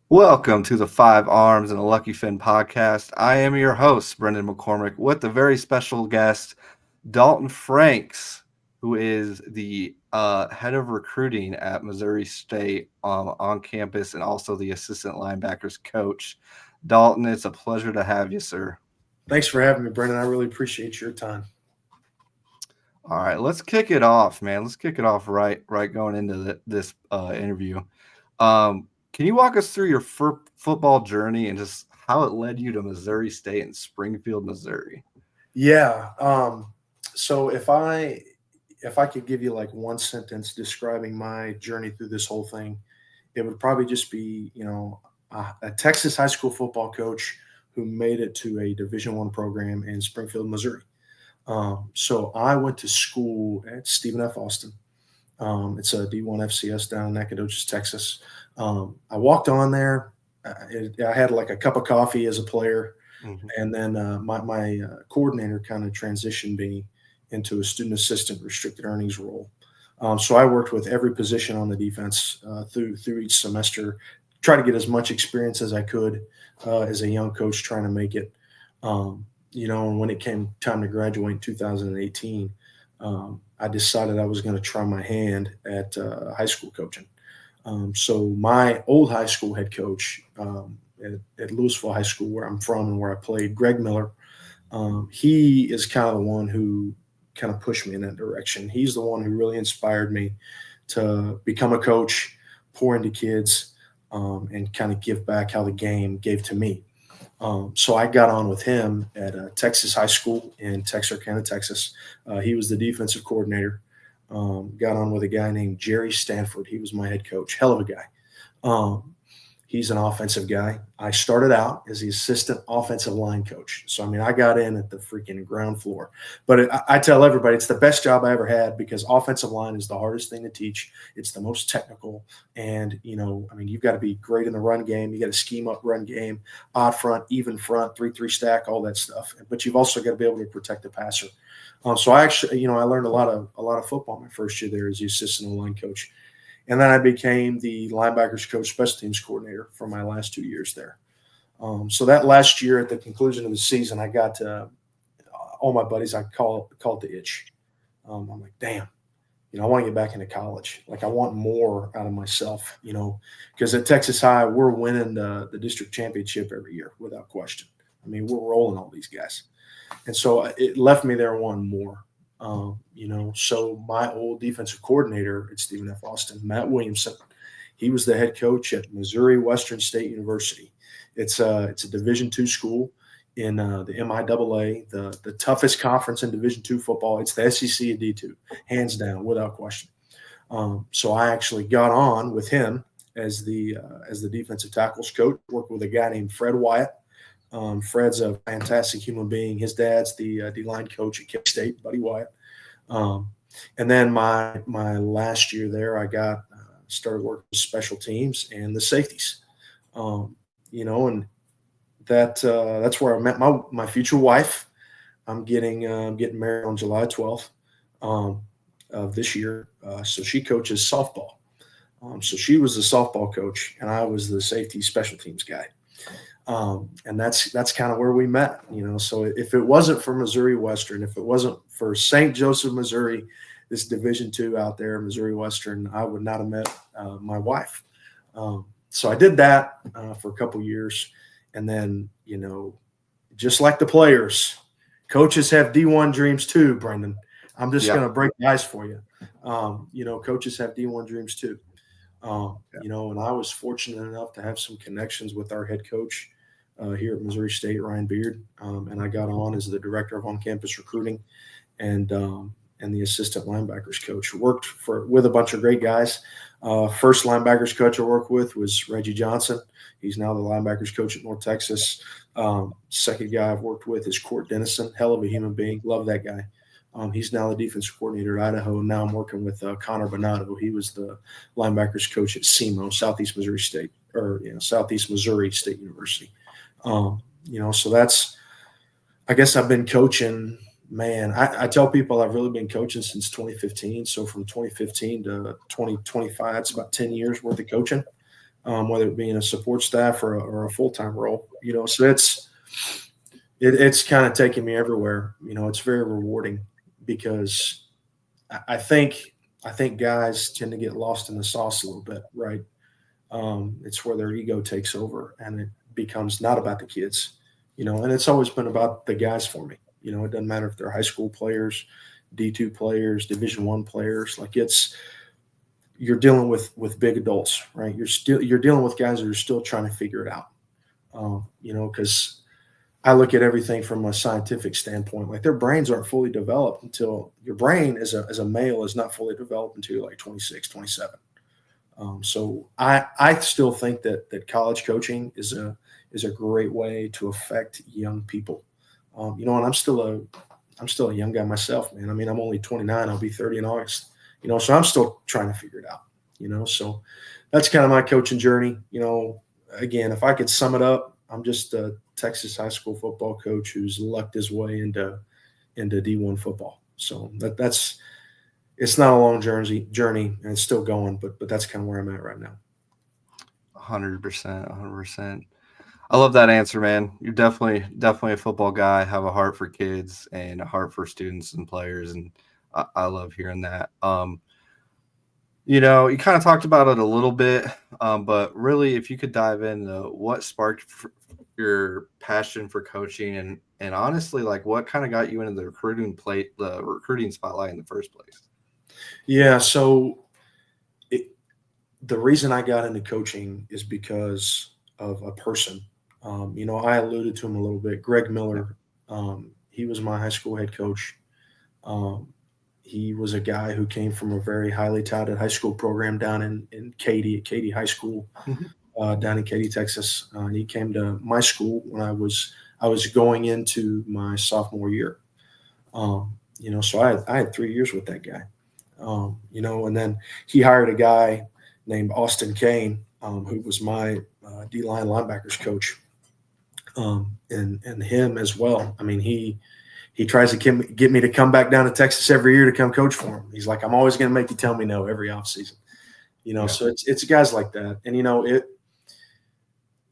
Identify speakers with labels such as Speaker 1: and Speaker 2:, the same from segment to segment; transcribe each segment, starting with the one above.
Speaker 1: Welcome to the Five Arms and a Lucky Fin podcast. I am your host, Brendan McCormick, with a very special guest, Dalton Franks, who is the head of recruiting at Missouri State on campus and also the assistant linebackers coach. Dalton, it's a pleasure to have you, sir.
Speaker 2: Thanks for having me, Brendan. I really appreciate your time.
Speaker 1: All right, let's kick it off, man. Let's kick it off right going into this interview. Can you walk us through your football journey and just how it led you to Missouri State and Springfield, Missouri?
Speaker 2: Yeah. So if I could give you like one sentence describing my journey through this whole thing, it would probably just be, a Texas high school football coach who made it to a Division I program in Springfield, Missouri. So I went to school at Stephen F. Austin. It's a D1 FCS down in Nacogdoches, Texas. I walked on there. I had like a cup of coffee as a player, and then my coordinator kind of transitioned me into a student assistant restricted earnings role. So I worked with every position on the defense through each semester, try to get as much experience as I could as a young coach trying to make it. And when it came time to graduate in 2018, I decided I was going to try my hand at high school coaching. So my old high school head coach at Louisville High School, where I'm from and where I played, Greg Miller, he is kind of the one who kind of pushed me in that direction. He's the one who really inspired me to become a coach, pour into kids, and kind of give back how the game gave to me. So I got on with him at Texas High School in Texarkana, Texas. He was the defensive coordinator. Got on with a guy named Jerry Stanford. He was my head coach. Hell of a guy. He's an offensive guy. I started out as the assistant offensive line coach. So, I mean, I got in at the freaking ground floor. But I tell everybody it's the best job I ever had because offensive line is the hardest thing to teach. It's the most technical. And, you've got to be great in the run game. You got to scheme up run game, odd front, even front, 3-3 stack, all that stuff. But you've also got to be able to protect the passer. So I actually, I learned a lot of football my first year there as the assistant line coach. And then I became the linebackers coach, special teams coordinator for my last 2 years there. So that last year, at the conclusion of the season, I got all my buddies. I call it the itch. I'm like, damn, I want to get back into college. Like, I want more out of myself, because at Texas High, we're winning the district championship every year without question. I mean, we're rolling all these guys. And so it left me there wanting more. So my old defensive coordinator at Stephen F. Austin, Matt Williamson, he was the head coach at Missouri Western State University. It's a Division II school in the MIAA, the toughest conference in Division II football. It's the SEC and D2, hands down, without question. So I actually got on with him as the defensive tackles coach. Worked with a guy named Fred Wyatt. Fred's a fantastic human being. His dad's the D-line coach at K-State, Buddy Wyatt. And then my last year there, I got started working with special teams and the safeties. And that's where I met my future wife. I'm getting married on July 12th of this year. So she coaches softball. So she was the softball coach, and I was the safety special teams guy. And that's kind of where we met, So if it wasn't for Missouri Western, if it wasn't for St. Joseph, Missouri, this Division II out there, Missouri Western, I would not have met my wife. So I did that for a couple years. And then, just like the players, coaches have D1 dreams too, Brendan. I'm just going to break the ice for you. Coaches have D1 dreams too. And I was fortunate enough to have some connections with our head coach here at Missouri State, Ryan Beard, and I got on as the director of on-campus recruiting and the assistant linebackers coach. Worked with a bunch of great guys. First linebackers coach I worked with was Reggie Johnson. He's now the linebackers coach at North Texas. Second guy I've worked with is Court Dennison. Hell of a human being. Love that guy. He's now the defensive coordinator at Idaho, and now I'm working with Connor Bonato. He was the linebackers coach at SEMO, Southeast Missouri State University. So that's, I guess I've been coaching, man. I tell people I've really been coaching since 2015. So from 2015 to 2025, it's about 10 years worth of coaching. whether it be in a support staff or a full-time role. So it's kind of taken me everywhere. It's very rewarding because I think guys tend to get lost in the sauce a little bit, right? It's where their ego takes over and it becomes not about the kids, and it's always been about the guys for me. It doesn't matter if they're high school players, D2 players, Division I players. Like you're dealing with big adults, right? You're dealing with guys that are still trying to figure it out. Because I look at everything from a scientific standpoint. Like their brains aren't fully developed until your brain as a male is not fully developed until you're like 26, 27. So I still think that college coaching is a great way to affect young people. And I'm still a young guy myself, man. I mean, I'm only 29. I'll be 30 in August. So I'm still trying to figure it out. So that's kind of my coaching journey. Again, if I could sum it up, I'm just a Texas high school football coach who's lucked his way into D1 football. So that's it's not a long journey, and it's still going, but that's kind of where I'm at right now.
Speaker 1: 100%, 100%. I love that answer, man. You're definitely a football guy. Have a heart for kids and a heart for students and players, and I love hearing that. You kind of talked about it a little bit, but really, if you could dive into what sparked your passion for coaching, and honestly, like what kind of got you into the recruiting spotlight in the first place.
Speaker 2: Yeah, so the reason I got into coaching is because of a person. I alluded to him a little bit. Greg Miller, he was my high school head coach. He was a guy who came from a very highly touted high school program down in Katy, at Katy High School, down in Katy, Texas. He came to my school when I was going into my sophomore year. So I had 3 years with that guy. And then he hired a guy named Austin Kane, who was my D-line linebackers coach, and him as well. I mean, he tries to get me to come back down to Texas every year to come coach for him. He's like, I'm always going to make you tell me no every offseason. So it's guys like that. And,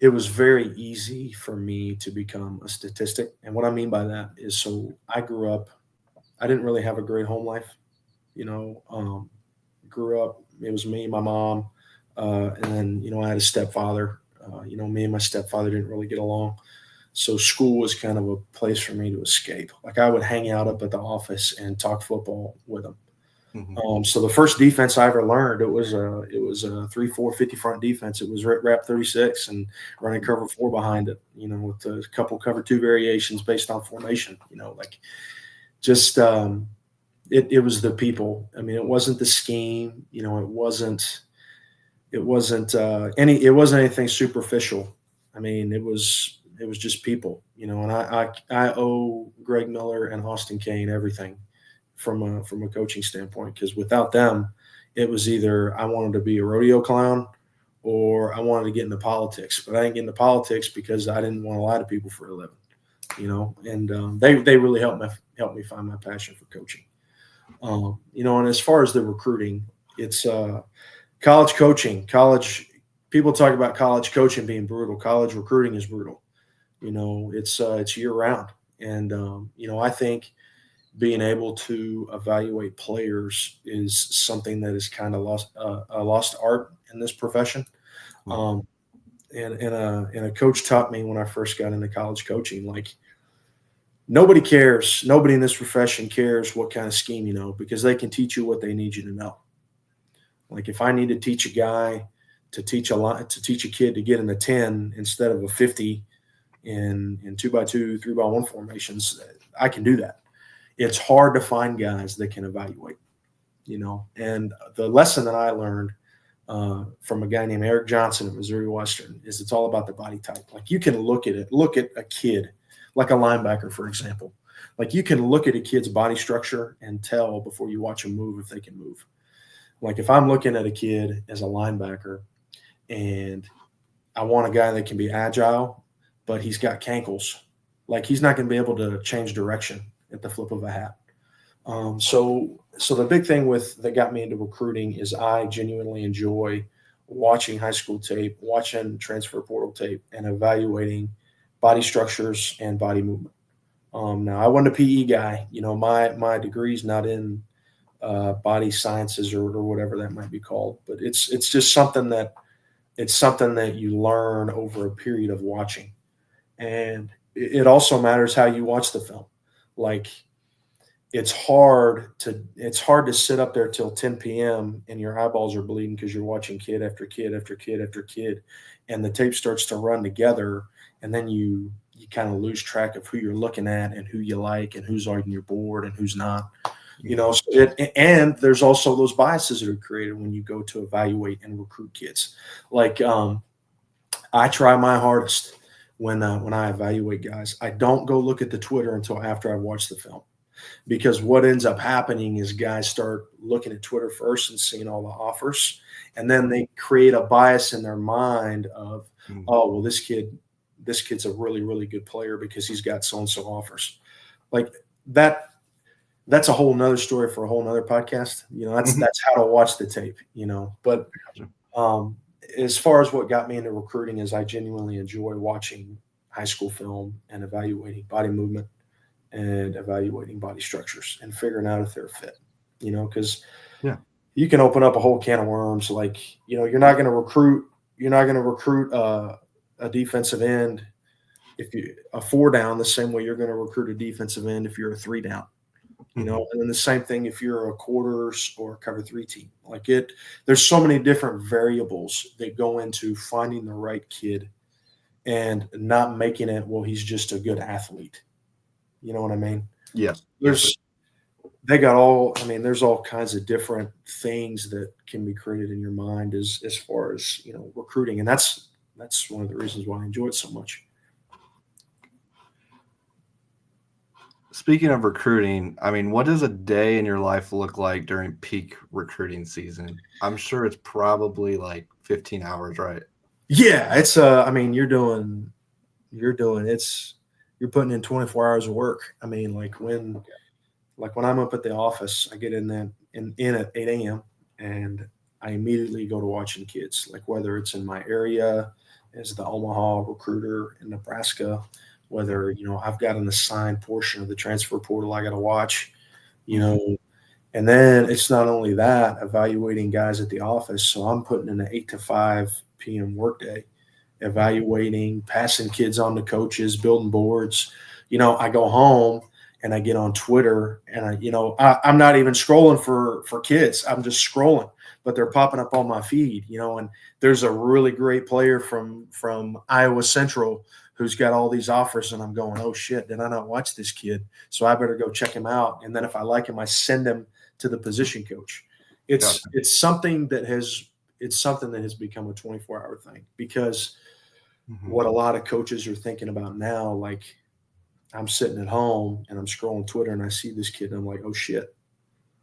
Speaker 2: it was very easy for me to become a statistic. And what I mean by that is, so I grew up, I didn't really have a great home life. Grew up, it was me, my mom, and then, I had a stepfather. Me and my stepfather didn't really get along. So school was kind of a place for me to escape. Like I would hang out up at the office and talk football with them. So the first defense I ever learned, it was a 3-4 50 front defense. It was wrap 36 and running cover 4 behind it, with a couple cover 2 variations based on formation, just it was the people. I mean, it wasn't the scheme, it wasn't anything superficial. I mean, it was just people, and I owe Greg Miller and Austin Kane everything from a coaching standpoint, because without them, it was either I wanted to be a rodeo clown or I wanted to get into politics. But I didn't get into politics because I didn't want to lie to people for a living, and they really helped me find my passion for coaching. And as far as the recruiting, it's college coaching. People talk about college coaching being brutal. College recruiting is brutal. It's year round, and I think being able to evaluate players is something that is kind of a lost art in this profession. And a coach taught me when I first got into college coaching, like nobody cares. Nobody in this profession cares what kind of scheme you know, because they can teach you what they need you to know. Like if I need to teach a guy to teach a kid to get in a 10 instead of a 50 in 2x2, 3x1 formations, I can do that. It's hard to find guys that can evaluate, and the lesson that I learned from a guy named Eric Johnson at Missouri Western is it's all about the body type. Like you can look at a kid, like a linebacker, for example. Like you can look at a kid's body structure and tell before you watch them move if they can move. Like if I'm looking at a kid as a linebacker and I want a guy that can be agile, but he's got cankles, like he's not going to be able to change direction at the flip of a hat. So the big thing that got me into recruiting is I genuinely enjoy watching high school tape, watching transfer portal tape, and evaluating body structures and body movement. Now, I wasn't a PE guy. My degree's not in body sciences or whatever that might be called, but it's just something that you learn over a period of watching, and it also matters how you watch the film. Like it's hard to sit up there till 10 p.m. and your eyeballs are bleeding because you're watching kid after kid after kid after kid, and the tape starts to run together, and then you kind of lose track of who you're looking at and who you like and who's on your board and who's not. And there's also those biases that are created when you go to evaluate and recruit kids. Like I try my hardest when I evaluate guys. I don't go look at the Twitter until after I've watched the film, because what ends up happening is guys start looking at Twitter first and seeing all the offers, and then they create a bias in their mind of, oh, well, this kid's a really, really good player because he's got so and so offers. Like that's a whole nother story for a whole nother podcast. That's how to watch the tape. But as far as what got me into recruiting is I genuinely enjoy watching high school film and evaluating body movement and evaluating body structures and figuring out if they're fit. Because you can open up a whole can of worms. Like you're not going to recruit a defensive end if you a 4 down the same way you're going to recruit a defensive end if you're a 3 down. And then the same thing if you're a quarters or a cover 3 team. There's so many different variables that go into finding the right kid and not making it, well, he's just a good athlete. You know what I mean?
Speaker 1: Yeah.
Speaker 2: There's all kinds of different things that can be created in your mind as far as, recruiting. And that's one of the reasons why I enjoy it so much.
Speaker 1: Speaking of recruiting, what does a day in your life look like during peak recruiting season? I'm sure it's probably like 15 hours, right?
Speaker 2: Yeah, it's you're putting in 24 hours of work. When I'm up at the office, I get in at 8 a.m. and I immediately go to watching kids, like whether it's in my area as the Omaha recruiter in Nebraska, whether, I've got an assigned portion of the transfer portal I got to watch, and then it's not only that, evaluating guys at the office. So I'm putting in an 8 to 5 p.m. workday, evaluating, passing kids on to coaches, building boards. I go home and I get on Twitter and I'm not even scrolling for kids. I'm just scrolling, but they're popping up on my feed, and there's a really great player from Iowa Central who's got all these offers, and I'm going, oh shit, did I not watch this kid? So I better go check him out. And then if I like him, I send him to the position coach. It's something that has become a 24-hour thing, because what a lot of coaches are thinking about now, like I'm sitting at home and I'm scrolling Twitter and I see this kid and I'm like, oh shit,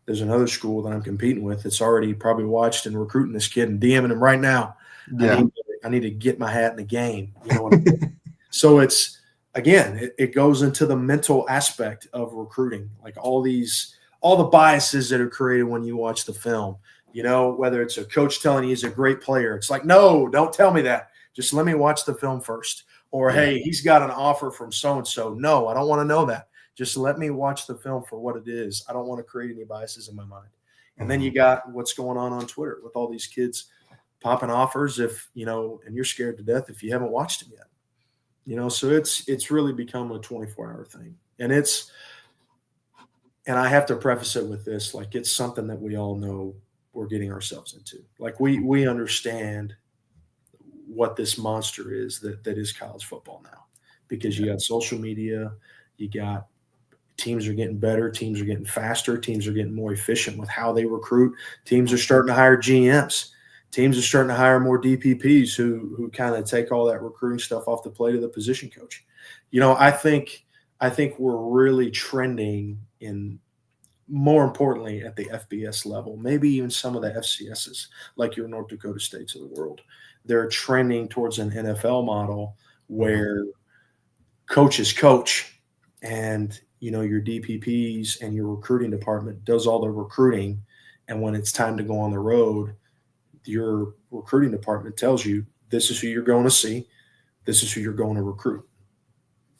Speaker 2: there's another school that I'm competing with that's already probably watched and recruiting this kid and DMing him right now.
Speaker 1: Yeah.
Speaker 2: I need to get my hat in the game. You know what I mean? So it's, again, it goes into the mental aspect of recruiting, like all the biases that are created when you watch the film, whether it's a coach telling you he's a great player. It's like, no, don't tell me that. Just let me watch the film first. Or, hey, he's got an offer from so-and-so. No, I don't want to know that. Just let me watch the film for what it is. I don't want to create any biases in my mind. And then you got what's going on Twitter with all these kids popping offers and you're scared to death if you haven't watched them yet. So it's really become a 24-hour thing. And I have to preface it with this, like it's something that we all know we're getting ourselves into. Like we understand what this monster is that is college football now, because you got social media, you got teams are getting better, teams are getting faster, teams are getting more efficient with how they recruit, teams are starting to hire GMs, teams are starting to hire more DPPs who kind of take all that recruiting stuff off the plate of the position coach. I think we're really trending in, more importantly, at the FBS level, maybe even some of the FCSs, like your North Dakota States of the world. They're trending towards an NFL model where coaches coach and, your DPPs and your recruiting department does all the recruiting. And when it's time to go on the road, your recruiting department tells you this is who you're going to see, this is who you're going to recruit.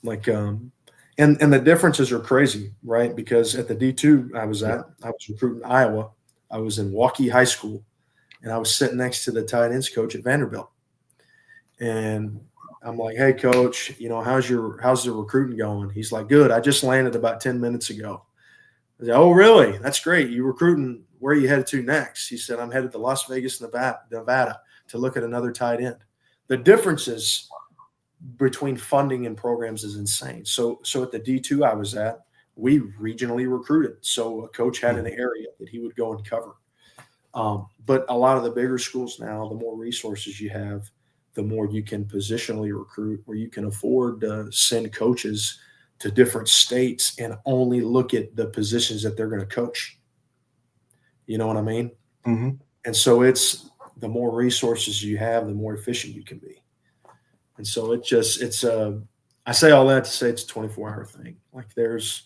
Speaker 2: Like, and the differences are crazy, right? Because at the D2 I was recruiting Iowa. I was in Waukee High School, and I was sitting next to the tight ends coach at Vanderbilt. And I'm like, hey, coach, how's the recruiting going? He's like, good. I just landed about 10 minutes ago. I said, oh, really? That's great. You recruiting? Where are you headed to next? He said, I'm headed to Las Vegas, Nevada to look at another tight end. The differences between funding and programs is insane. So at the D2 I was at, we regionally recruited. So a coach had an area that he would go and cover. But a lot of the bigger schools now, the more resources you have, the more you can positionally recruit, where you can afford to send coaches to different states and only look at the positions that they're going to coach. You know what I mean?
Speaker 1: Mm-hmm.
Speaker 2: And so it's the more resources you have, the more efficient you can be. And so I say all that to say it's a 24-hour thing. Like, there's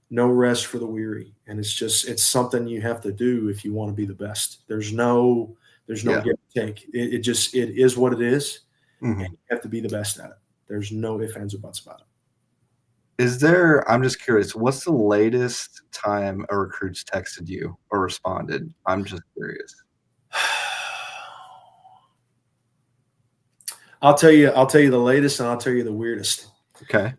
Speaker 2: no rest for the weary. And it's something you have to do if you want to be the best. There's no give and take. It is what it is.
Speaker 1: Mm-hmm.
Speaker 2: And you have to be the best at it. There's no ifs, ands, or buts about it.
Speaker 1: I'm just curious, what's the latest time a recruit's texted you or responded? I'm just curious.
Speaker 2: I'll tell you the latest, and I'll tell you the weirdest.
Speaker 1: Okay.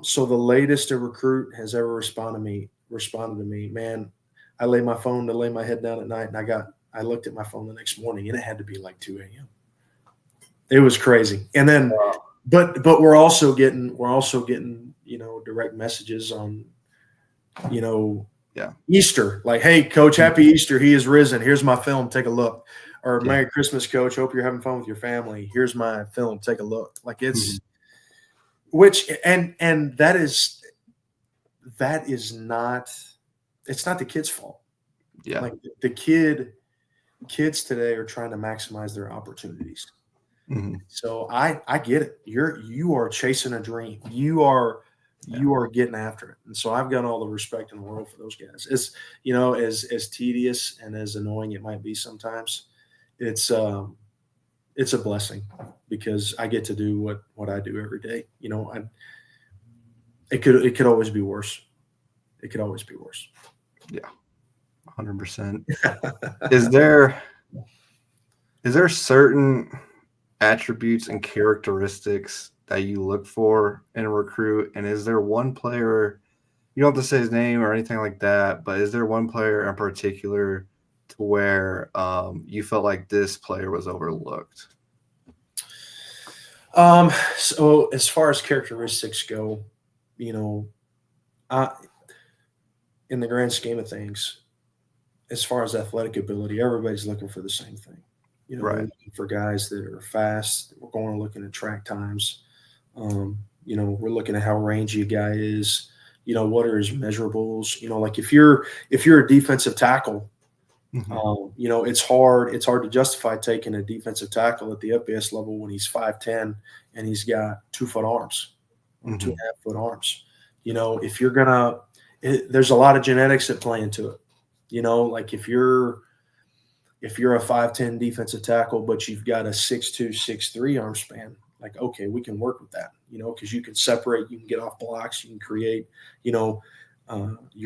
Speaker 2: So the latest a recruit has ever responded to me, man, I lay my phone to lay my head down at night, and I looked at my phone the next morning, and it had to be like 2 a.m. It was crazy. And then, but we're also getting, direct messages on, Easter, like, hey, coach, happy Easter. He is risen. Here's my film. Take a look. Or Merry Christmas, coach. Hope you're having fun with your family. Here's my film. Take a look. Like, it's, and that is not, it's not the kid's fault.
Speaker 1: Yeah.
Speaker 2: Like, kids today are trying to maximize their opportunities.
Speaker 1: Mm-hmm.
Speaker 2: So I get it. You are chasing a dream. You are getting after it. And so I've got all the respect in the world for those guys. It's, as tedious and as annoying it might be sometimes, it's a blessing, because I get to do what I do every day. It could always be worse. It could always be worse.
Speaker 1: Yeah. 100%. Is there certain attributes and characteristics that you look for in a recruit? And is there one player, you don't have to say his name or anything like that, but is there one player in particular to where you felt like this player was overlooked?
Speaker 2: So as far as characteristics go, in the grand scheme of things, as far as athletic ability, everybody's looking for the same thing.
Speaker 1: Right.
Speaker 2: We're looking for guys that are fast. We're going and looking at track times. We're looking at how rangy a guy is. What are his measurables? Like, if you're a defensive tackle, it's hard to justify taking a defensive tackle at the FBS level when he's 5'10" and he's got 2 foot arms, 2.5 foot arms. If you're gonna, there's a lot of genetics that play into it. Like, if you're a 5'10" defensive tackle, but you've got a 6'2", 6'3" arm span, like, okay, we can work with that, because you can separate, you can get off blocks, you can create, your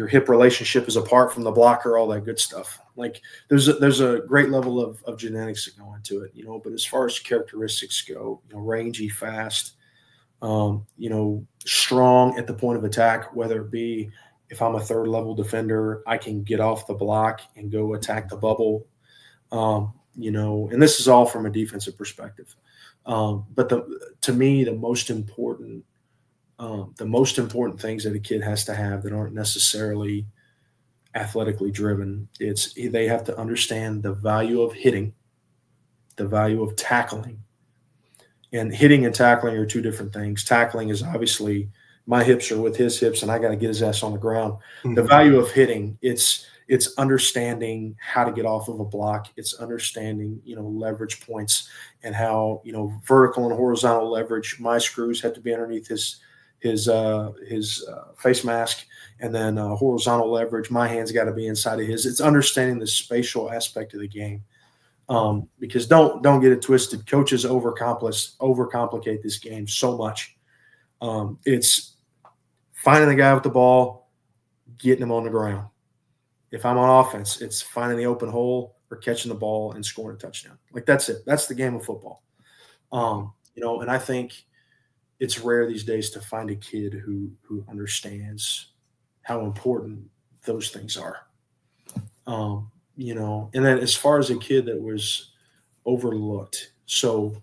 Speaker 2: hip relationship is apart from the blocker, all that good stuff. Like, there's a great level of genetics that go into it, but as far as characteristics go, rangy, fast, strong at the point of attack, whether it be, if I'm a third level defender, I can get off the block and go attack the bubble. And this is all from a defensive perspective. But to me, the most important things that a kid has to have that aren't necessarily athletically driven, they have to understand the value of hitting, the value of tackling. And hitting and tackling are two different things. Tackling is obviously my hips are with his hips, and I got to get his ass on the ground. Mm-hmm. The value of hitting, it's understanding how to get off of a block. It's understanding, leverage points and how, vertical and horizontal leverage. My screws have to be underneath his face mask, and then horizontal leverage. My hands got to be inside of his. It's understanding the spatial aspect of the game. Because don't get it twisted. Coaches overcomplicate this game so much. It's finding the guy with the ball, getting him on the ground. If I'm on offense, it's finding the open hole or catching the ball and scoring a touchdown. Like that's it. That's the game of football. And I think it's rare these days to find a kid who understands how important those things are. And then as far as a kid that was overlooked, so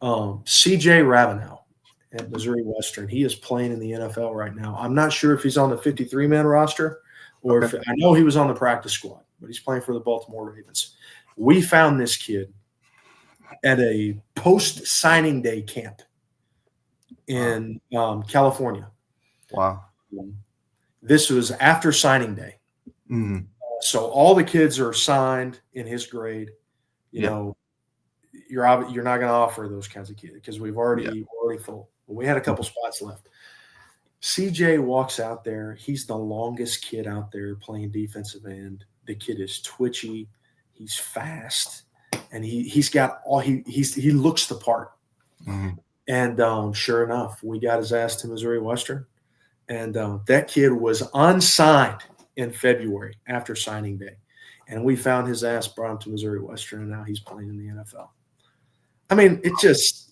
Speaker 2: CJ Ravenel at Missouri Western, he is playing in the NFL right now. I'm not sure if he's on the 53-man roster or if I know he was on the practice squad, but he's playing for the Baltimore Ravens. We found this kid at a post-signing day camp in California.
Speaker 1: Wow.
Speaker 2: This was after signing day.
Speaker 1: Mm-hmm.
Speaker 2: So all the kids are signed in his grade. You know, you're not going to offer those kinds of kids because we've already full. We had a couple spots left. CJ walks out there. He's the longest kid out there playing defensive end. The kid is twitchy. He's fast, and he's got all he looks the part.
Speaker 1: Mm-hmm.
Speaker 2: And sure enough, we got his ass to Missouri Western, and that kid was unsigned in February after signing day, and we found his ass, brought him to Missouri Western, and now he's playing in the NFL. I mean, it's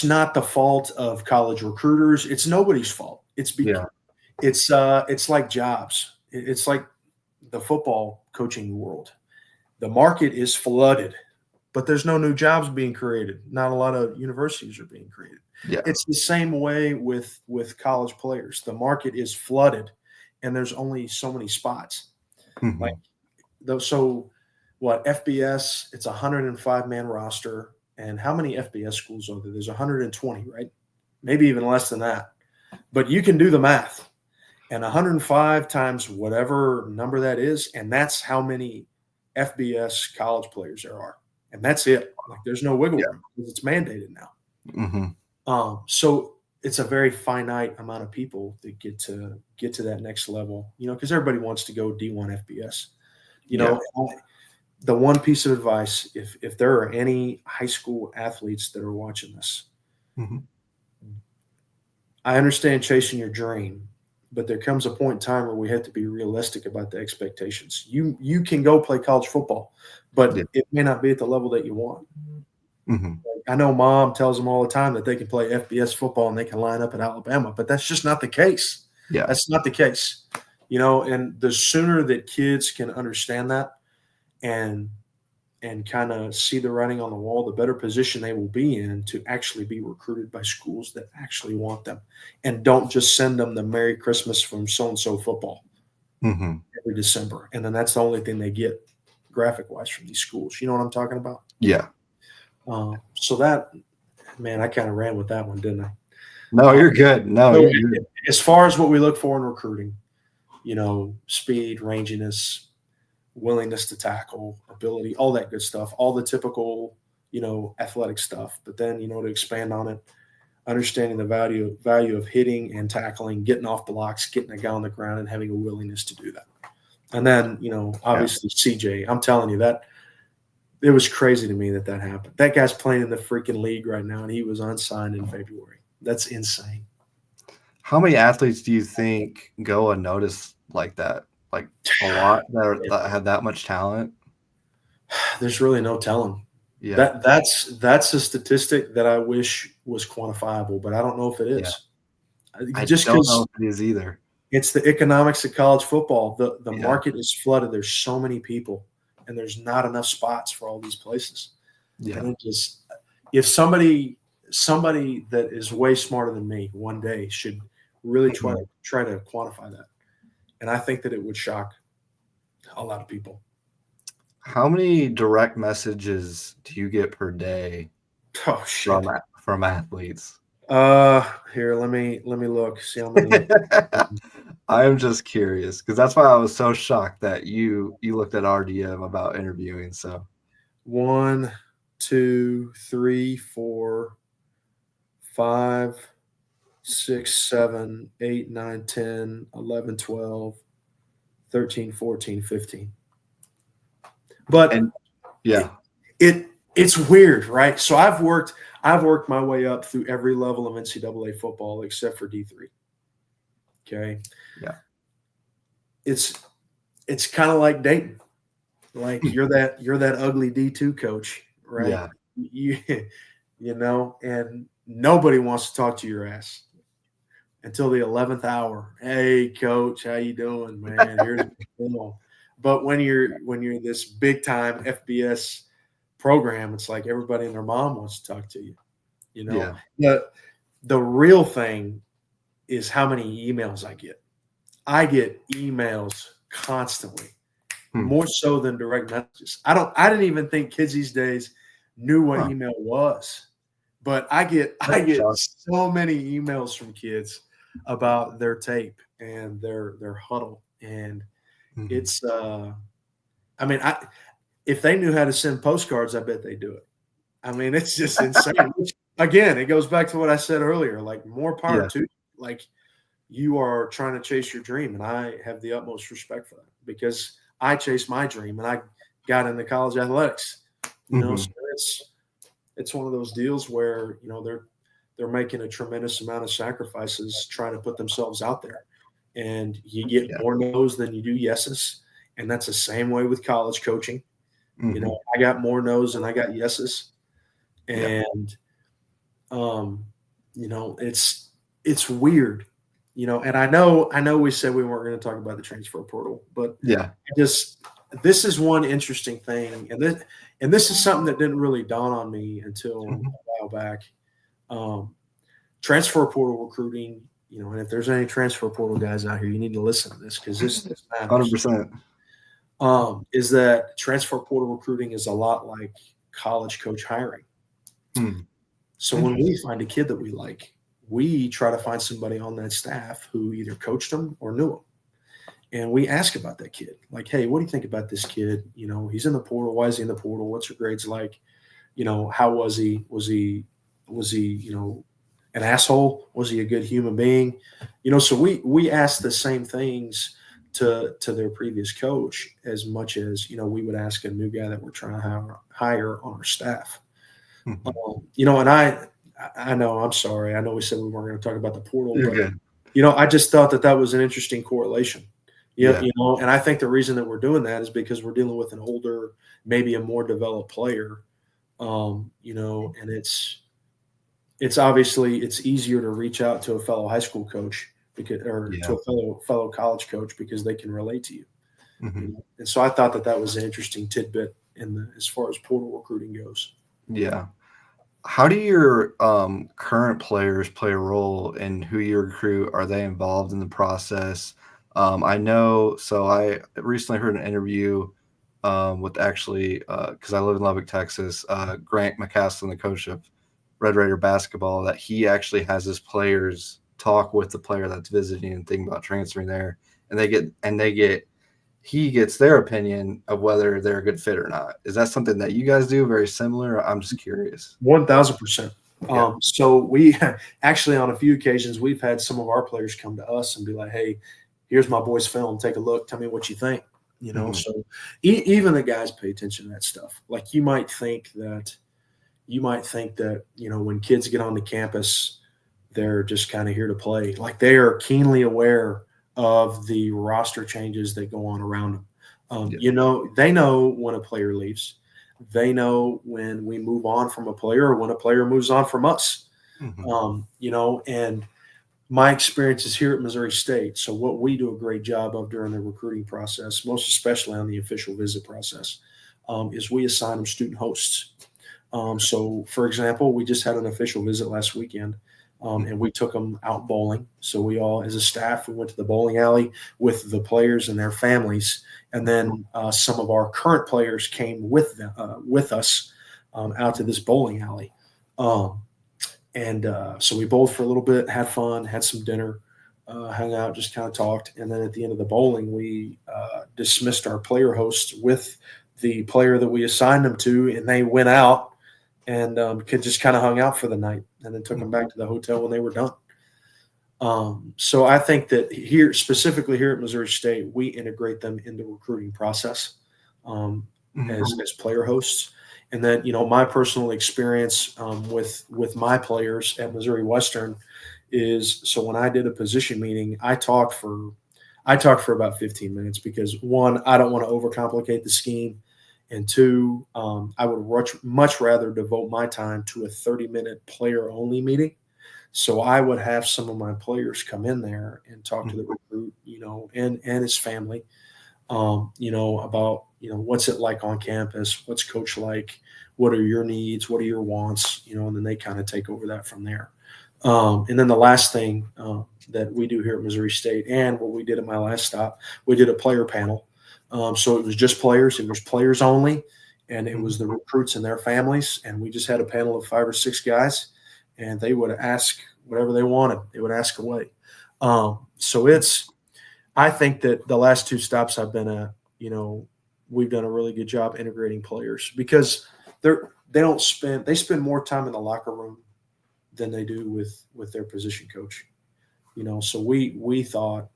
Speaker 2: not the fault of college recruiters. It's nobody's fault. It's because it's like jobs. It's like the football coaching world. The market is flooded, but there's no new jobs being created. Not a lot of universities are being created. Yeah. It's the same way with college players. The market is flooded, and there's only so many spots. Mm-hmm. So what, FBS, it's a 105-man roster. And how many FBS schools are there? There's 120, right? Maybe even less than that. But you can do the math. And 105 times whatever number that is, and that's how many FBS college players there are. And that's it. Like, there's no wiggle room because it's mandated now. Mm-hmm. So it's a very finite amount of people that get to that next level, because everybody wants to go D1 FBS. The one piece of advice, if there are any high school athletes that are watching this, mm-hmm. I understand chasing your dream, but there comes a point in time where we have to be realistic about the expectations. You can go play college football, but it may not be at the level that you want. Mm-hmm. I know mom tells them all the time that they can play FBS football and they can line up at Alabama, but that's just not the case. Yeah, that's not the case. And the sooner that kids can understand that, and kind of see the writing on the wall, the better position they will be in to actually be recruited by schools that actually want them and don't just send them the Merry Christmas from so-and-so football every December. And then that's the only thing they get graphic-wise from these schools. You know what I'm talking about?
Speaker 1: Yeah.
Speaker 2: So that, man, I kind of ran with that one, didn't I?
Speaker 1: No, you're good. No,
Speaker 2: so
Speaker 1: you're good.
Speaker 2: As far as what we look for in recruiting, speed, ranginess, willingness to tackle, ability, all that good stuff, all the typical, athletic stuff. But then, to expand on it, understanding the value of hitting and tackling, getting off blocks, getting a guy on the ground, and having a willingness to do that. And then, obviously CJ, I'm telling you that it was crazy to me that happened. That guy's playing in the freaking league right now, and he was unsigned in February. That's insane.
Speaker 1: How many athletes do you think go unnoticed like that? Like a lot that have that much talent?
Speaker 2: There's really no telling. Yeah. That's a statistic that I wish was quantifiable, but I don't know if it is.
Speaker 1: Yeah. I don't know if it is either.
Speaker 2: It's the economics of college football. The market is flooded. There's so many people, and there's not enough spots for all these places. Yeah. And if somebody that is way smarter than me one day should really try to quantify that. And I think that it would shock a lot of people.
Speaker 1: How many direct messages do you get per day from athletes?
Speaker 2: Here, let me look. See how many.
Speaker 1: I'm just curious because that's why I was so shocked that you looked at RDM about interviewing. So
Speaker 2: 1, 2, 3, 4, 5, 6, 7, 8, 9, 10, 11, 12, 13, 14, 15. But
Speaker 1: And yeah,
Speaker 2: it's weird, right? So I've worked my way up through every level of NCAA football except for D3. Okay,
Speaker 1: yeah,
Speaker 2: it's kind of like dating. Like you're that ugly D2 coach, right?
Speaker 1: yeah,
Speaker 2: You and nobody wants to talk to your ass until the 11th hour. Hey, coach, how you doing, man? Here's my film. But when you're this big time FBS program, it's like everybody and their mom wants to talk to you. You know,
Speaker 1: yeah.
Speaker 2: the real thing is how many emails I get. I get emails constantly,
Speaker 1: Hmm.
Speaker 2: more so than direct messages. I didn't even think kids these days knew what
Speaker 1: Huh.
Speaker 2: email was. But I get
Speaker 1: That's shocking.
Speaker 2: so many emails from kids about their tape and their huddle. And
Speaker 1: Mhm.
Speaker 2: it's I mean, if they knew how to send postcards, I bet they do it. I mean, it's just insane. Again, it goes back to what I said earlier. Like more power
Speaker 1: Yeah.
Speaker 2: to you. Like you are trying to chase your dream, and I have the utmost respect for that because I chased my dream and I got into college athletics. So
Speaker 1: Mhm.
Speaker 2: it's one of those deals where they're making a tremendous amount of sacrifices trying to put themselves out there, and you get
Speaker 1: Yeah.
Speaker 2: more no's than you do yeses, and that's the same way with college coaching.
Speaker 1: Mhm.
Speaker 2: I got more no's than I got yeses,
Speaker 1: Yeah.
Speaker 2: and um, it's weird, and I know we said we weren't going to talk about the transfer portal, but
Speaker 1: Yeah.
Speaker 2: this is one interesting thing, and this is something that didn't really dawn on me until
Speaker 1: Mhm.
Speaker 2: a while back. Um, Transfer portal recruiting, and if there's any transfer portal guys out here, you need to listen to this because this matters.
Speaker 1: 100%.
Speaker 2: Is that transfer portal recruiting is a lot like college coach hiring.
Speaker 1: Hmm.
Speaker 2: So when we
Speaker 1: Interesting.
Speaker 2: find a kid that we like, we try to find somebody on that staff who either coached them or knew them. And we ask about that kid. Like, hey, what do you think about this kid? He's in the portal. Why is he in the portal? What's your grades like? How was he? Was he an asshole? Was he a good human being? So we ask the same things to their previous coach as much as we would ask a new guy that we're trying to hire on our staff.
Speaker 1: Mhm.
Speaker 2: And I know, I'm sorry. I know we said we weren't going to talk about the portal,
Speaker 1: You're
Speaker 2: but
Speaker 1: good.
Speaker 2: I just thought that was an interesting correlation. Yeah,
Speaker 1: Yeah.
Speaker 2: and I think the reason that we're doing that is because we're dealing with an older, maybe a more developed player. And it's obviously it's easier to reach out to a fellow high school coach or to
Speaker 1: Yeah.
Speaker 2: a fellow college coach because they can relate to you.
Speaker 1: Mhm.
Speaker 2: And so I thought that was an interesting tidbit as far as portal recruiting goes.
Speaker 1: Yeah. How do your current players play a role in who you recruit? Are they involved in the process? I know. So I recently heard an interview with actually because I live in Lubbock, Texas. Grant McCaslin, the coach of Red Raider basketball, that he actually has his players talk with the player that's visiting and thinking about transferring there, and they get he gets their opinion of whether they're a good fit or not. Is that something that you guys do? Very similar. I'm just curious.
Speaker 2: 1,000%.
Speaker 1: Yeah.
Speaker 2: So we actually, on a few occasions, we've had some of our players come to us and be like, "Hey, here's my boy's film. Take a look. Tell me what you think."
Speaker 1: Mhm.
Speaker 2: So even the guys pay attention to that stuff. Like you might think that when kids get onto campus, they're just kind of here to play. Like they are keenly aware of the roster changes that go on around them.
Speaker 1: Yeah.
Speaker 2: They know when a player leaves. They know when we move on from a player or when a player moves on from us.
Speaker 1: Mhm.
Speaker 2: And my experience is here at Missouri State. So what we do a great job of during the recruiting process, most especially on the official visit process, is we assign them student hosts. So, for example, we just had an official visit last weekend, and we took them out bowling. So we all, as a staff, we went to the bowling alley with the players and their families, and then some of our current players came with us out to this bowling alley. And so we bowled for a little bit, had fun, had some dinner, hung out, just kind of talked. And then at the end of the bowling, we dismissed our player hosts with the player that we assigned them to, and they went out and could just kind of hung out for the night, and then took them back to the hotel when they were done. So I think that specifically here at Missouri State, we integrate them in the recruiting process. as player hosts. And then, my personal experience with my players at Missouri Western is, so when I did a position meeting, I talked for about 15 minutes because, one, I don't want to overcomplicate the scheme, and two, I would much rather devote my time to a 30-minute player only meeting. So I would have some of my players come in there and talk to the recruit, and his family, about, what's it like on campus, what's coach like, what are your needs, what are your wants, and then they kind of take over that from there. And then the last thing that we do here at Missouri State, and what we did at my last stop, we did a player panel. So it was just players, it was players only, and it was the recruits and their families. And we just had a panel of 5 or 6 guys, and they would ask whatever they wanted. They would ask away. So I think that the last 2 stops I've been at, we've done a really good job integrating players because they spend more time in the locker room than they do with their position coach. So we thought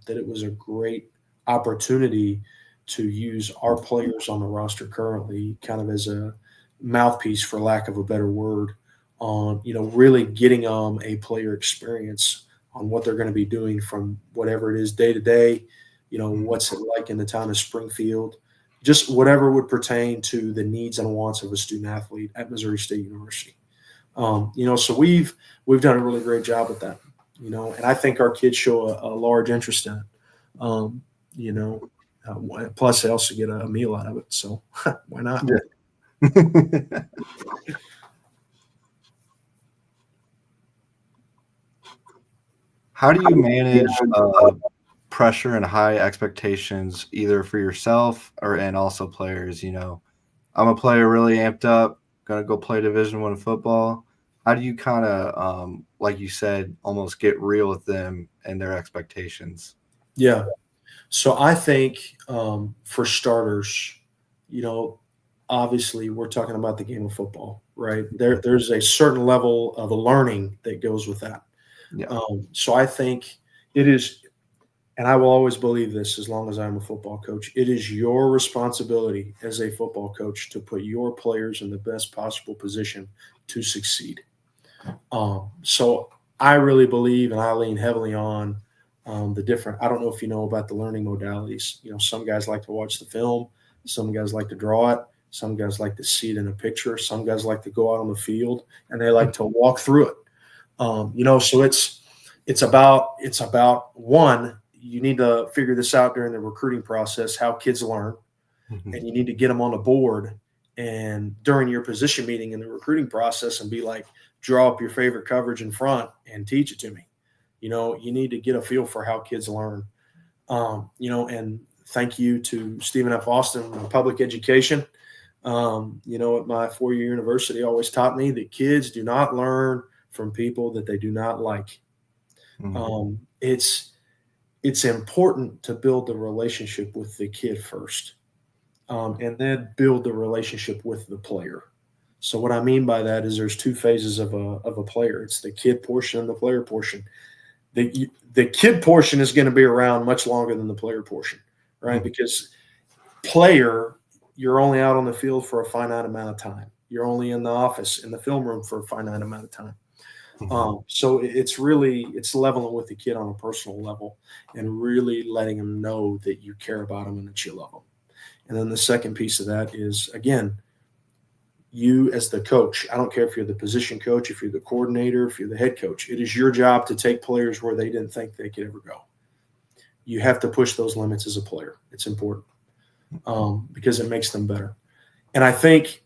Speaker 2: that it was a great opportunity to use our players on the roster currently kind of as a mouthpiece, for lack of a better word, on, really getting them a player experience on what they're going to be doing from whatever it is day to day, what's it like in the town of Springfield, just whatever would pertain to the needs and wants of a student athlete at Missouri State University. So we've done a really great job with that, and I think our kids show a large interest in it. Plus they also get a meal out of it. So why not?
Speaker 1: Yeah. How do you manage pressure and high expectations, either for yourself and also players? I'm a player really amped up, gonna go play Division I football. How do you kind of, like you said, almost get real with them and their expectations?
Speaker 2: Yeah. So I think for starters, obviously we're talking about the game of football, right? There's a certain level of learning that goes with that.
Speaker 1: Yeah.
Speaker 2: So I think it is, and I will always believe this as long as I'm a football coach, it is your responsibility as a football coach to put your players in the best possible position to succeed. So I really believe, and I lean heavily on the different, I don't know if you know about the learning modalities. Some guys like to watch the film, some guys like to draw it, some guys like to see it in a picture, some guys like to go out on the field, and they like to walk through it. So it's about one, you need to figure this out during the recruiting process, how kids learn, and you need to get them on the board. And during your position meeting in the recruiting process, and be like, draw up your favorite coverage in front and teach it to me. You need to get a feel for how kids learn. And thank you to Stephen F. Austin and public education. At my 4-year university, always taught me that kids do not learn from people that they do not like. It's important to build the relationship with the kid first, and then build the relationship with the player. So what I mean by that is there's 2 phases of a player. It's the kid portion and the player portion. The kid portion is going to be around much longer than the player portion, right? Because player, you're only out on the field for a finite amount of time. You're only in the office, in the film room, for a finite amount of time. So it's leveling with the kid on a personal level and really letting them know that you care about them and that you love them. And then the second piece of that is, again, you as the coach. I don't care if you're the position coach, if you're the coordinator, if you're the head coach. It is your job to take players where they didn't think they could ever go. You have to push those limits as a player. It's important because it makes them better. And I think,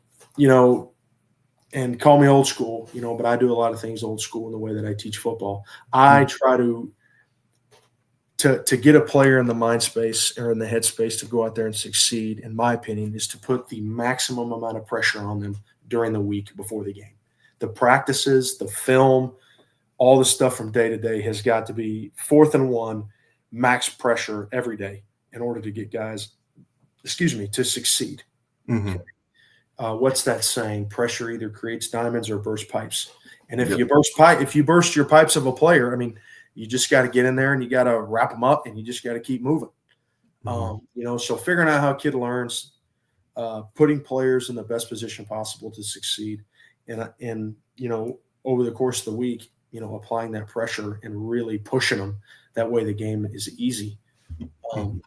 Speaker 2: and call me old school, but I do a lot of things old school in the way that I teach football. I try to get a player in the mind space or in the head space to go out there and succeed, in my opinion, is to put the maximum amount of pressure on them during the week before the game. The practices, the film, all the stuff from day to day has got to be 4th and 1, max pressure every day in order to get guys, to succeed. What's that saying? Pressure either creates diamonds or bursts pipes. And if you burst your pipes of a player, you just got to get in there and you got to wrap them up and you just got to keep moving. So figuring out how a kid learns, putting players in the best position possible to succeed, and over the course of the week, applying that pressure and really pushing them. That way, the game is easy. And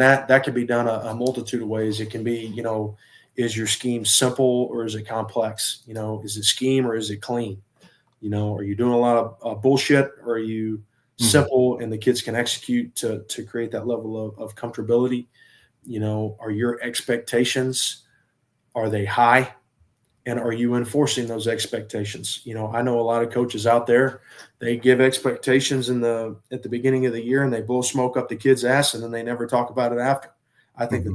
Speaker 2: that can be done a multitude of ways. It can be, is your scheme simple or is it complex? Is it scheme or is it clean? Are you doing a lot of bullshit, or are you simple and the kids can execute to create that level of comfortability? Are your expectations, are they high? And are you enforcing those expectations? I know a lot of coaches out there, they give expectations at the beginning of the year and they blow smoke up the kid's ass and then they never talk about it after. I think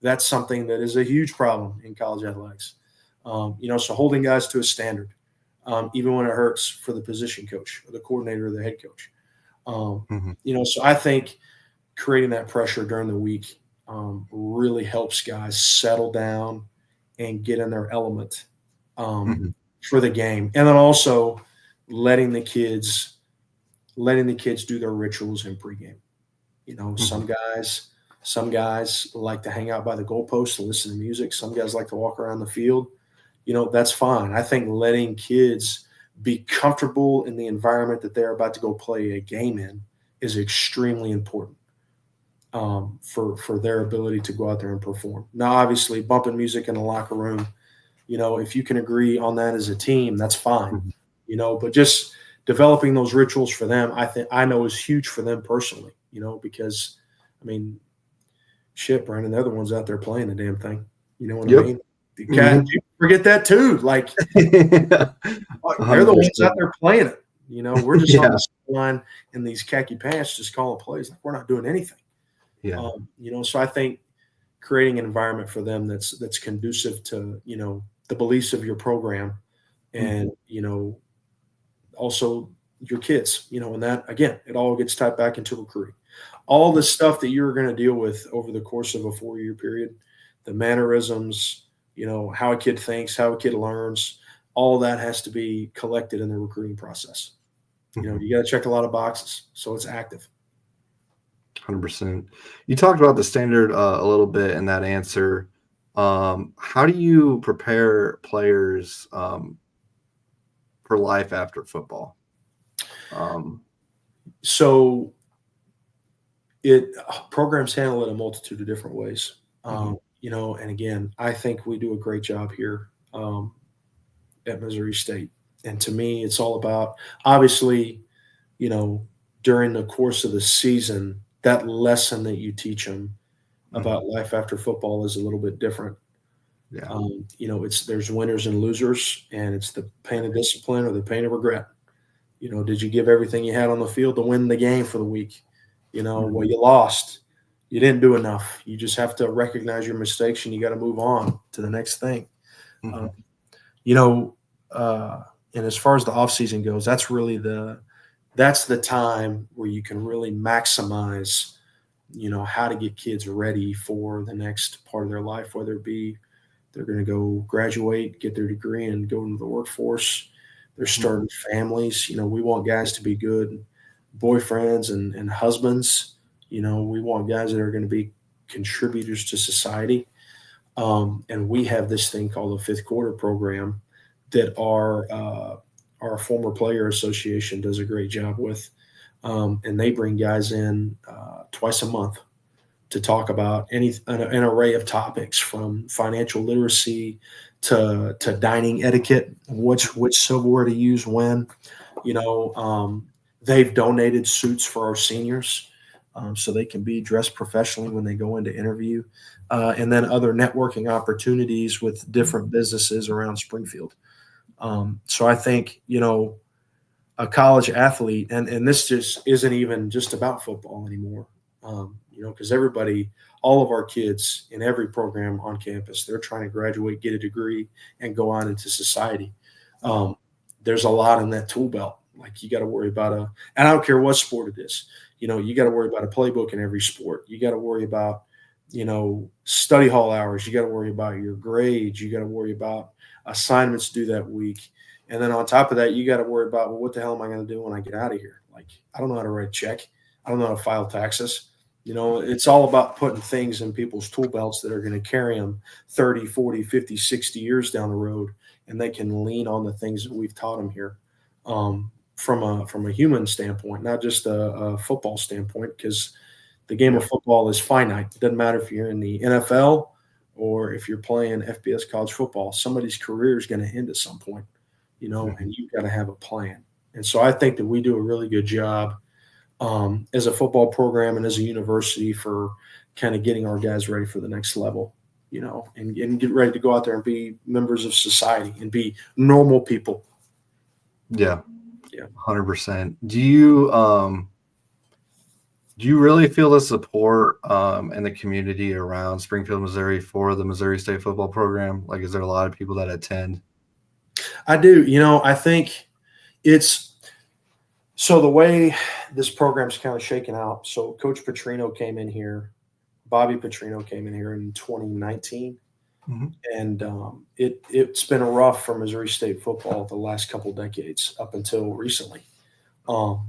Speaker 2: that's something that is a huge problem in college athletics. So holding guys to a standard, even when it hurts for the position coach or the coordinator or the head coach. So I think creating that pressure during the week really helps guys settle down and get in their element for the game. And then also letting the kids do their rituals in pregame. Some guys like to hang out by the goalpost and listen to music. Some guys like to walk around the field. That's fine. I think letting kids be comfortable in the environment that they're about to go play a game in is extremely important for their ability to go out there and perform. Now, obviously, bumping music in the locker room, if you can agree on that as a team, that's fine. But just developing those rituals for them, I know is huge for them personally. Because shit, Brandon, they're the ones out there playing the damn thing. You know what I mean? You forget that too. Like they're the ones out there playing it. We're just on the line in these khaki pants, just calling plays. Like we're not doing anything.
Speaker 1: Yeah.
Speaker 2: So I think creating an environment for them that's conducive to, the beliefs of your program and, also your kids, and that, again, it all gets tied back into recruiting. All the stuff that you're going to deal with over the course of a 4-year period, the mannerisms, how a kid thinks, how a kid learns, all that has to be collected in the recruiting process. You got to check a lot of boxes, so it's active.
Speaker 1: 100%. You talked about the standard a little bit in that answer. How do you prepare players for life after football?
Speaker 2: So programs handle it in a multitude of different ways. And again, I think we do a great job here at Missouri State. And to me, it's all about, obviously, during the course of the season, that lesson that you teach them about life after football is a little bit different.
Speaker 1: Yeah.
Speaker 2: There's winners and losers, and it's the pain of discipline or the pain of regret. Did you give everything you had on the field to win the game for the week? Well, you lost. You didn't do enough. You just have to recognize your mistakes, and you got to move on to the next thing. And as far as the offseason goes, that's the time where you can really maximize, how to get kids ready for the next part of their life, whether it be they're going to go graduate, get their degree, and go into the workforce. They're starting families. We want guys to be good boyfriends and husbands. We want guys that are going to be contributors to society. And we have this thing called the Fifth Quarter program that our former player association does a great job with. And they bring guys in twice a month to talk about an array of topics, from financial literacy to dining etiquette, which silverware to use when. They've donated suits for our seniors so they can be dressed professionally when they go into interview, and then other networking opportunities with different businesses around Springfield. So I think, a college athlete, and this just isn't even just about football anymore, because all of our kids in every program on campus, they're trying to graduate, get a degree, and go on into society. There's a lot in that tool belt. Like you got to worry about and I don't care what sport it is, you got to worry about a playbook in every sport. You got to worry about, study hall hours. You got to worry about your grades. You got to worry about assignments due that week. And then on top of that, you got to worry about, well, what the hell am I going to do when I get out of here? Like, I don't know how to write a check. I don't know how to file taxes. It's all about putting things in people's tool belts that are going to carry them 30, 40, 50, 60 years down the road, and they can lean on the things that we've taught them here, from a human standpoint, not just a football standpoint, because the game of football is finite. It doesn't matter if you're in the NFL or if you're playing FBS college football. Somebody's career is going to end at some point, and you've got to have a plan. And so I think that we do a really good job as a football program and as a university for kind of getting our guys ready for the next level, and get ready to go out there and be members of society and be normal people.
Speaker 1: Yeah.
Speaker 2: Yeah.
Speaker 1: 100%. Do you really feel the support in the community around Springfield, Missouri for the Missouri State football program? Like, is there a lot of people that attend?
Speaker 2: I do. I think it's so the way this program's kind of shaken out. So Coach Petrino came in here, Bobby Petrino came in here in 2019. And it's been rough for Missouri State football the last couple decades up until recently. Coach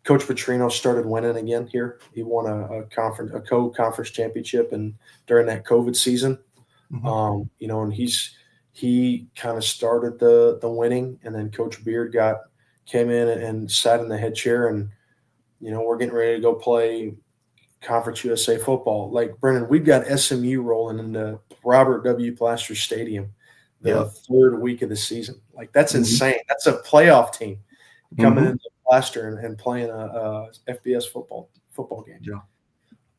Speaker 2: Petrino started winning again here. He won a co-conference championship and during that COVID season. And he kind of started the winning, and then Coach Beard came in and sat in the head chair, and we're getting ready to go play Conference USA football. Like, Brennan, we've got SMU rolling into Robert W. Plaster Stadium the third week of the season. Like, that's insane. That's a playoff team coming into Plaster and playing a FBS football game.
Speaker 1: Yeah.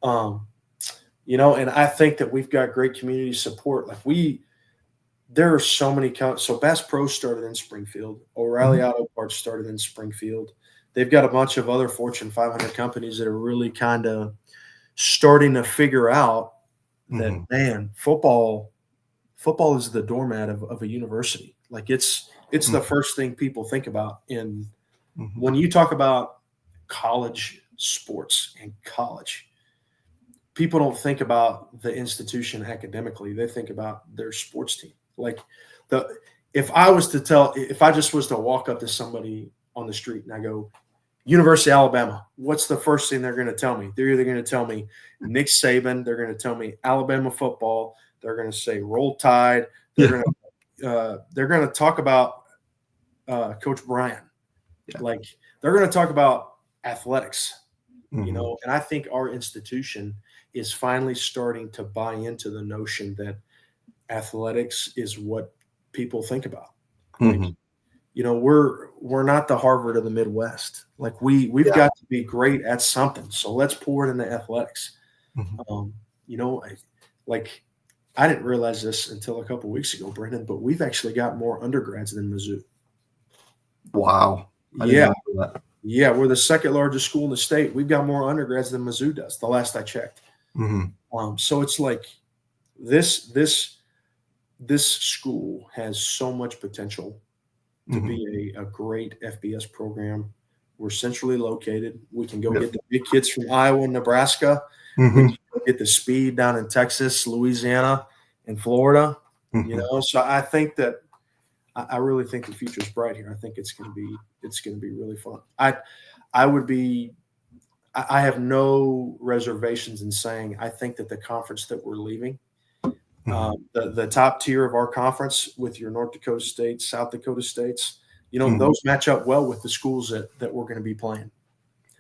Speaker 2: And I think that we've got great community support. There are so many. So Bass Pro started in Springfield. O'Reilly Auto Parts started in Springfield. They've got a bunch of other Fortune 500 companies that are really kind of starting to figure out that, man, football is the doormat of a university. Like, it's the first thing people think about when you talk about college sports and college. People don't think about the institution academically. They think about their sports team. Like, if I just was to walk up to somebody on the street and I go, University of Alabama, what's the first thing they're going to tell me? They're either going to tell me Nick Saban, they're going to tell me Alabama football, they're going to say Roll Tide, they're going to talk about Coach Bryan. Like, they're going to talk about athletics, and I think our institution is finally starting to buy into the notion that athletics is what people think about. We're not the Harvard of the Midwest. Like, we've got to be great at something. So let's pour it into athletics. I didn't realize this until a couple of weeks ago, Brendan, but we've actually got more undergrads than Mizzou.
Speaker 1: Wow.
Speaker 2: Yeah, we're the second largest school in the state. We've got more undergrads than Mizzou does, the last I checked. So it's like this school has so much potential to be a great FBS program. We're centrally located. We can go get the big kids from Iowa and Nebraska. We can go get the speed down in Texas, Louisiana, and Florida. So I think that I really think the future is bright here. I think it's going to be really fun. I have no reservations in saying I think that the conference that we're leaving, the top tier of our conference with your North Dakota States, South Dakota States, those match up well with the schools that we're going to be playing.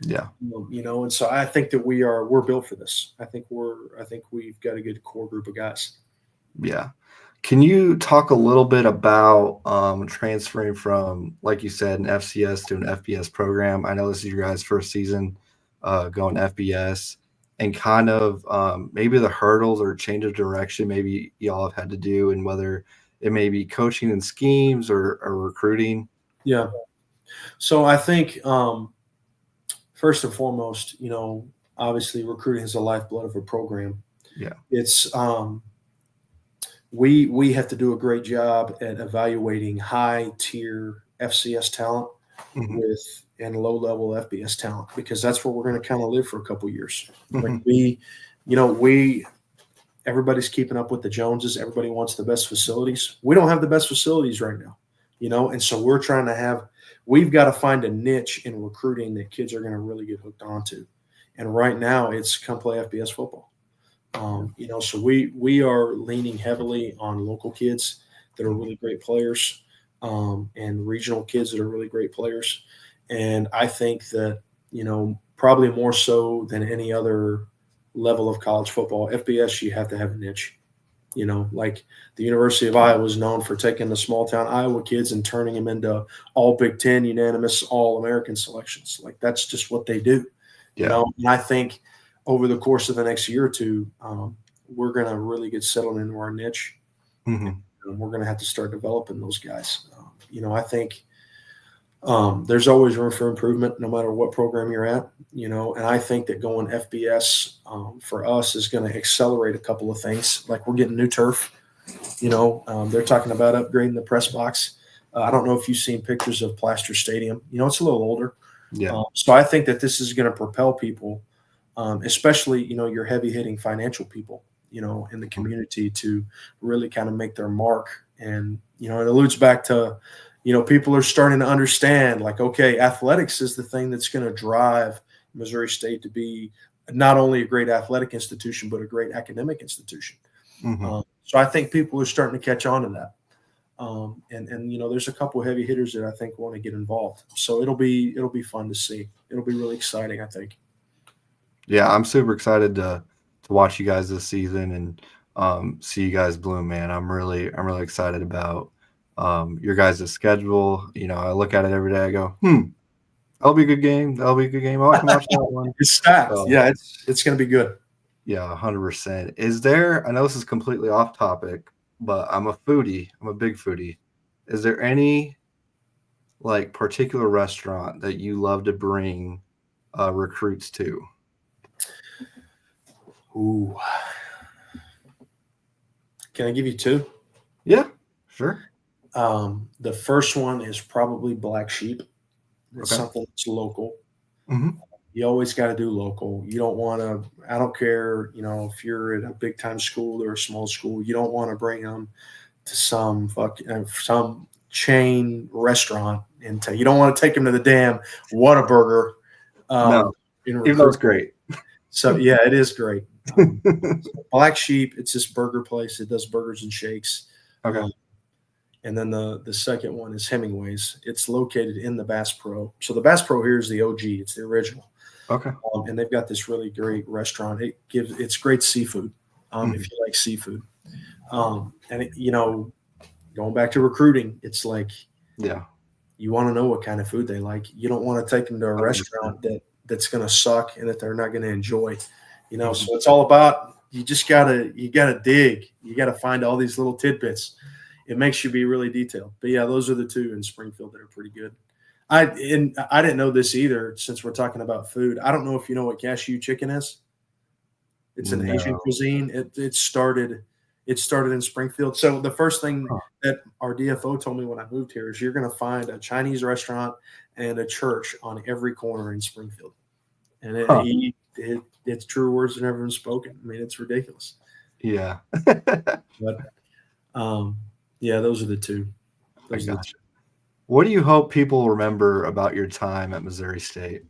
Speaker 1: Yeah.
Speaker 2: And so I think that we're built for this. I think we've got a good core group of guys.
Speaker 1: Yeah. Can you talk a little bit about transferring from, like you said, an FCS to an FBS program? I know this is your guys' first season going FBS, and kind of maybe the hurdles or change of direction maybe y'all have had to do, and whether it may be coaching and schemes or recruiting.
Speaker 2: Yeah. So I think first and foremost, obviously recruiting is the lifeblood of a program.
Speaker 1: Yeah.
Speaker 2: It's we have to do a great job at evaluating high tier FCS talent and low level FBS talent, because that's where we're going to kind of live for a couple of years. Like everybody's keeping up with the Joneses. Everybody wants the best facilities. We don't have the best facilities right now, and so we've got to find a niche in recruiting that kids are going to really get hooked onto. And right now it's come play FBS football. So we are leaning heavily on local kids that are really great players, and regional kids that are really great players. And I think that, probably more so than any other level of college football, FBS, you have to have a niche. Like the University of Iowa is known for taking the small town Iowa kids and turning them into all Big Ten unanimous All American selections. Like that's just what they do.
Speaker 1: Yeah.
Speaker 2: And I think over the course of the next year or two, we're going to really get settled into our niche.
Speaker 1: Mm-hmm.
Speaker 2: And we're going to have to start developing those guys. I think there's always room for improvement no matter what program you're at, and I think that going FBS for us is going to accelerate a couple of things. Like we're getting new turf, they're talking about upgrading the press box. I don't know if you've seen pictures of Plaster Stadium. It's a little older.
Speaker 1: Yeah.
Speaker 2: So I think that this is going to propel people, especially, your heavy hitting financial people, in the community to really kind of make their mark. And, it alludes back to, people are starting to understand, like, okay, athletics is the thing that's going to drive Missouri State to be not only a great athletic institution, but a great academic institution.
Speaker 1: Mm-hmm.
Speaker 2: So I think people are starting to catch on to that. And there's a couple of heavy hitters that I think want to get involved. So it'll be fun to see. It'll be really exciting, I think.
Speaker 1: Yeah, I'm super excited to watch you guys this season and see you guys bloom, man. I'm really excited about your guys' schedule. I look at it every day. I go, that'll be a good game. That'll be a good game. I can watch that one.
Speaker 2: It's stacked. Yeah, it's going to be good.
Speaker 1: Yeah, 100%. Is there? I know this is completely off topic, but I'm a foodie. I'm a big foodie. Is there any like particular restaurant that you love to bring recruits to?
Speaker 2: Ooh. Can I give you two?
Speaker 1: Yeah, sure.
Speaker 2: The first one is probably Black Sheep. It's something that's local.
Speaker 1: Mm-hmm.
Speaker 2: You always got to do local. You don't want to, I don't care, if you're at a big time school or a small school, you don't want to bring them to some chain restaurant and you don't want to take them to the damn Whataburger.
Speaker 1: No, even though it's great.
Speaker 2: So yeah, it is great. Black Sheep, it's this burger place. It does burgers and shakes.
Speaker 1: Okay.
Speaker 2: And then the second one is Hemingway's. It's located in the Bass Pro. So the Bass Pro here is the OG. It's the original.
Speaker 1: Okay.
Speaker 2: And they've got this really great restaurant. It's great seafood. If you like seafood. And going back to recruiting, it's like,
Speaker 1: yeah,
Speaker 2: you want to know what kind of food they like. You don't want to take them to a restaurant that's going to suck and that they're not going to enjoy. So it's all about, you gotta dig. You gotta find all these little tidbits. It makes you be really detailed. But yeah, those are the two in Springfield that are pretty good. I didn't know this either, since we're talking about food. I don't know if you know what cashew chicken is. It's an Asian cuisine. It started in Springfield. So the first thing that our DFO told me when I moved here is you're going to find a Chinese restaurant and a church on every corner in Springfield. And it's true words that never been spoken. I mean, it's ridiculous.
Speaker 1: Yeah.
Speaker 2: But yeah, those are the two.
Speaker 1: What do you hope people remember about your time at Missouri State?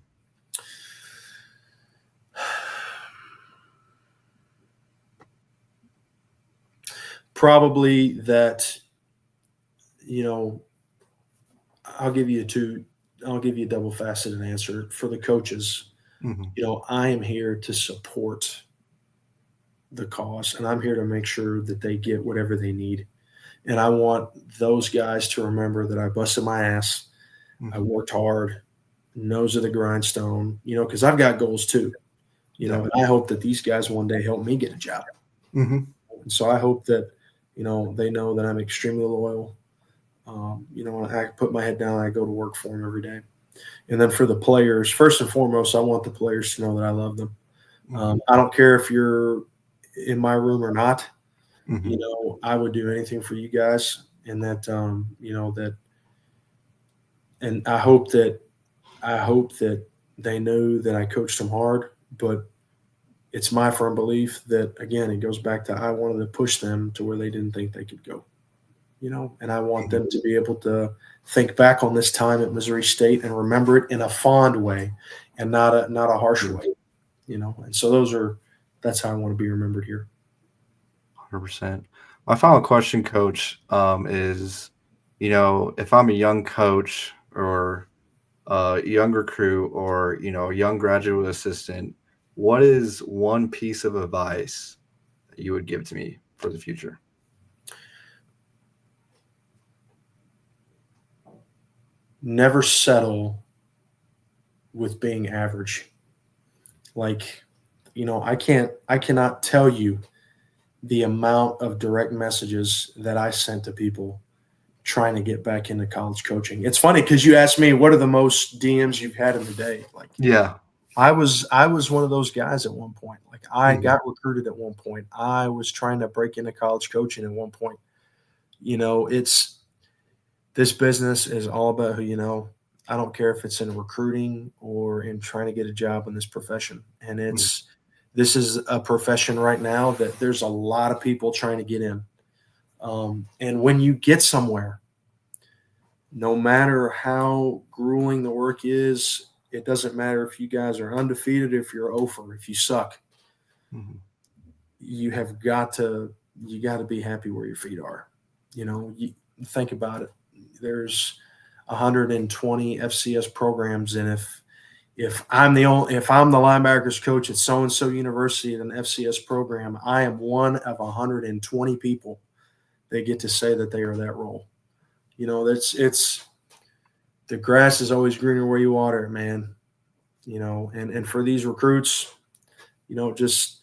Speaker 2: Probably that, I'll give you a double-faceted answer for the coaches.
Speaker 1: Mm-hmm.
Speaker 2: I am here to support the cause, and I'm here to make sure that they get whatever they need. And I want those guys to remember that I busted my ass. Mm-hmm. I worked hard, nose of the grindstone, because I've got goals too, and I hope that these guys one day help me get a job.
Speaker 1: Mm-hmm.
Speaker 2: And so I hope that, they know that I'm extremely loyal. And I put my head down and I go to work for them every day. And then for the players, first and foremost, I want the players to know that I love them. I don't care if you're in my room or not.
Speaker 1: Mm-hmm.
Speaker 2: I would do anything for you guys, and that, and I hope that they knew that I coached them hard, but it's my firm belief that, again, it goes back to, I wanted to push them to where they didn't think they could go, and I want them to be able to think back on this time at Missouri State and remember it in a fond way and not a harsh way. And so that's how I want to be remembered here.
Speaker 1: 100%. My final question, Coach, is, if I'm a young coach or a young recruit or, a young graduate assistant, what is one piece of advice that you would give to me for the future?
Speaker 2: Never settle with being average. Like, I cannot tell you the amount of direct messages that I sent to people trying to get back into college coaching. It's funny because you asked me what are the most DMs you've had in the day. Like,
Speaker 1: Yeah.
Speaker 2: I was one of those guys at one point. Like, I
Speaker 1: Mhm.
Speaker 2: got recruited at one point. I was trying to break into college coaching at one point. It's this business is all about who you know. I don't care if it's in recruiting or in trying to get a job in this profession. And
Speaker 1: Mhm.
Speaker 2: this is a profession right now that there's a lot of people trying to get in. And when you get somewhere, no matter how grueling the work is, it doesn't matter if you guys are undefeated, if you're over, if you suck,
Speaker 1: Mhm.
Speaker 2: you have got to you got to be happy where your feet are. You think about it. There's 120 FCS programs, and if I'm the linebackers coach at so and so university at an FCS program, I am one of 120 people that get to say that they are that role. That's it's the grass is always greener where you water it, man. And for these recruits, just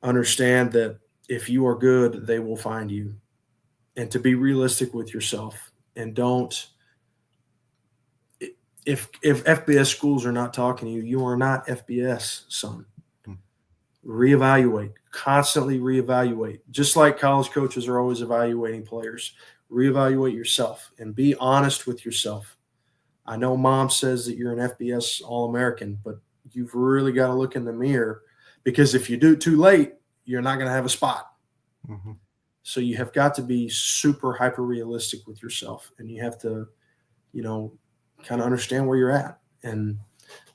Speaker 2: understand that if you are good, they will find you, and to be realistic with yourself, and don't if FBS schools are not talking to you, you are not FBS, son.
Speaker 1: Mhm.
Speaker 2: Reevaluate, constantly reevaluate. Just like college coaches are always evaluating players, reevaluate yourself and be honest with yourself. I know mom says that you're an FBS All American, but you've really got to look in the mirror, because if you do it too late, you're not going to have a spot.
Speaker 1: Mhm.
Speaker 2: So you have got to be super hyper realistic with yourself, and you have to, kind of understand where you're at. And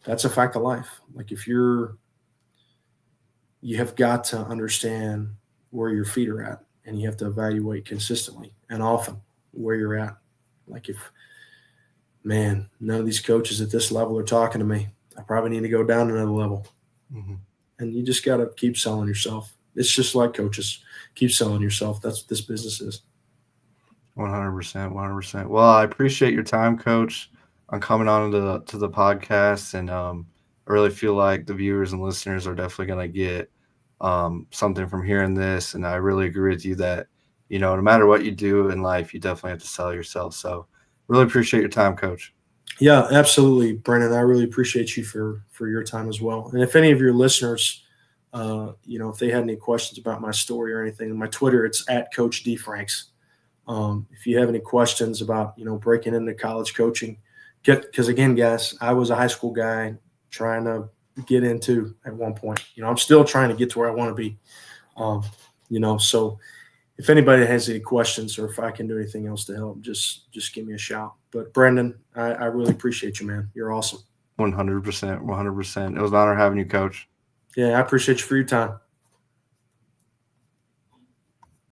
Speaker 2: that's a fact of life. Like, you have got to understand where your feet are at, and you have to evaluate consistently and often where you're at. Like, if, man, none of these coaches at this level are talking to me, I probably need to go down another level.
Speaker 1: Mhm.
Speaker 2: And you just got to keep selling yourself. It's just like coaches, keep selling yourself. That's what this business is.
Speaker 1: 100%. 100%. Well, I appreciate your time, Coach, on coming on to the podcast, and I really feel like the viewers and listeners are definitely going to get something from hearing this, and I really agree with you that no matter what you do in life, you definitely have to sell yourself. So, really appreciate your time, Coach.
Speaker 2: Yeah, absolutely, Brennan. I really appreciate you for your time as well. And if any of your listeners, if they had any questions about my story or anything, on my Twitter, it's at Coach D Franks. If you have any questions about breaking into college coaching, because again, guys, I was a high school guy trying to get into at one point. I'm still trying to get to where I want to be. Um, so if anybody has any questions or if I can do anything else to help, just give me a shout. But Brendan, I really appreciate you, man. You're awesome.
Speaker 1: 100%. 100%. It was an honor having you, Coach.
Speaker 2: Yeah, I appreciate you for your time.